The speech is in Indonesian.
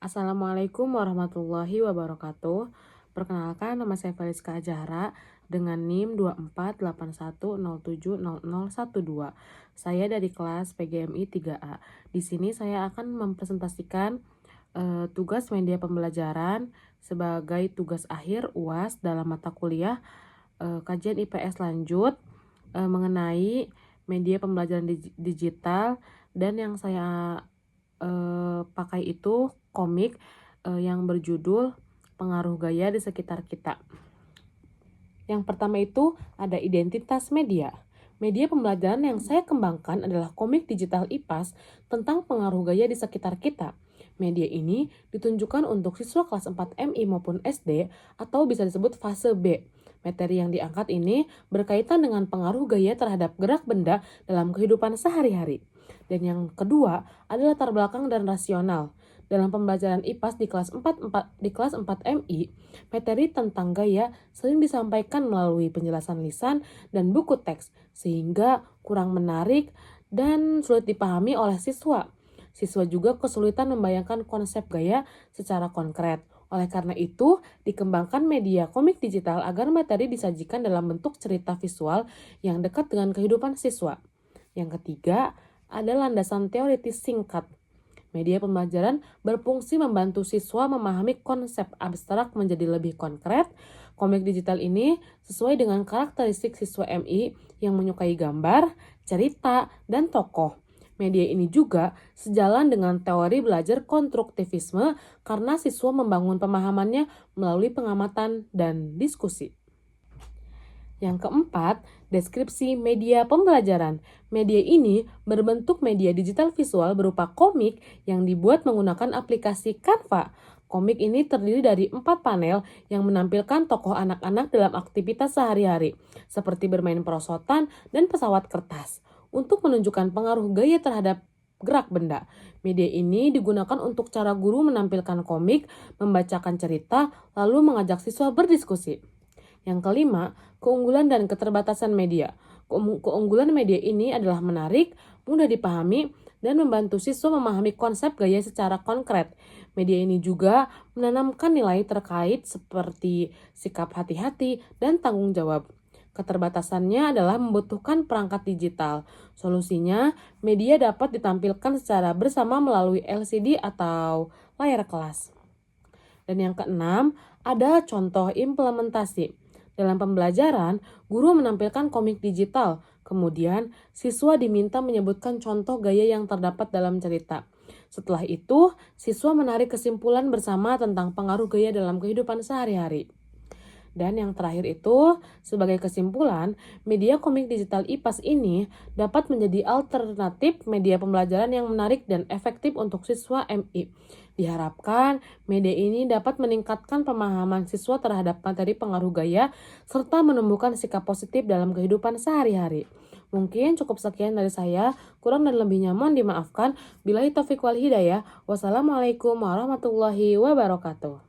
Assalamualaikum warahmatullahi wabarakatuh. Perkenalkan, nama saya Feliska Ajahra dengan NIM 2481070012. Saya dari kelas PGMI 3A. Di sini saya akan mempresentasikan tugas media pembelajaran sebagai tugas akhir UAS dalam mata kuliah kajian IPS lanjut mengenai media pembelajaran digital, dan yang saya pakai itu komik yang berjudul Pengaruh Gaya di Sekitar Kita. Yang pertama itu ada identitas media. Media pembelajaran yang saya kembangkan adalah komik digital IPAS tentang pengaruh gaya di sekitar kita. Media ini ditunjukkan untuk siswa kelas 4 MI maupun SD atau bisa disebut fase B. Materi yang diangkat ini berkaitan dengan pengaruh gaya terhadap gerak benda dalam kehidupan sehari-hari. Dan yang kedua adalah latar belakang dan rasional. Dalam pembelajaran IPAS di kelas 4 MI, materi tentang gaya sering disampaikan melalui penjelasan lisan dan buku teks, sehingga kurang menarik dan sulit dipahami oleh siswa. Siswa juga kesulitan membayangkan konsep gaya secara konkret. Oleh karena itu, dikembangkan media komik digital agar materi disajikan dalam bentuk cerita visual yang dekat dengan kehidupan siswa. Yang ketiga, ada landasan teoritis singkat. Media pembelajaran berfungsi membantu siswa memahami konsep abstrak menjadi lebih konkret. Komik digital ini sesuai dengan karakteristik siswa MI yang menyukai gambar, cerita, dan tokoh. Media ini juga sejalan dengan teori belajar konstruktivisme karena siswa membangun pemahamannya melalui pengamatan dan diskusi. Yang keempat, deskripsi media pembelajaran. Media ini berbentuk media digital visual berupa komik yang dibuat menggunakan aplikasi Canva. Komik ini terdiri dari 4 panel yang menampilkan tokoh anak-anak dalam aktivitas sehari-hari, seperti bermain perosotan dan pesawat kertas. Untuk menunjukkan pengaruh gaya terhadap gerak benda, media ini digunakan untuk cara guru menampilkan komik, membacakan cerita, lalu mengajak siswa berdiskusi. Yang kelima, keunggulan dan keterbatasan media. Keunggulan media ini adalah menarik, mudah dipahami, dan membantu siswa memahami konsep gaya secara konkret. Media ini juga menanamkan nilai terkait seperti sikap hati-hati dan tanggung jawab. Keterbatasannya adalah membutuhkan perangkat digital. Solusinya, media dapat ditampilkan secara bersama melalui LCD atau layar kelas. Dan yang keenam, ada contoh implementasi. Dalam pembelajaran, guru menampilkan komik digital. Kemudian, siswa diminta menyebutkan contoh gaya yang terdapat dalam cerita. Setelah itu, siswa menarik kesimpulan bersama tentang pengaruh gaya dalam kehidupan sehari-hari. Dan yang terakhir itu, sebagai kesimpulan, media komik digital IPAS ini dapat menjadi alternatif media pembelajaran yang menarik dan efektif untuk siswa MI. Diharapkan media ini dapat meningkatkan pemahaman siswa terhadap materi pengaruh gaya serta menumbuhkan sikap positif dalam kehidupan sehari-hari. Mungkin cukup sekian dari saya, kurang dan lebihnya mohon dimaafkan. Billahi taufiq wal hidayah. Wassalamualaikum warahmatullahi wabarakatuh.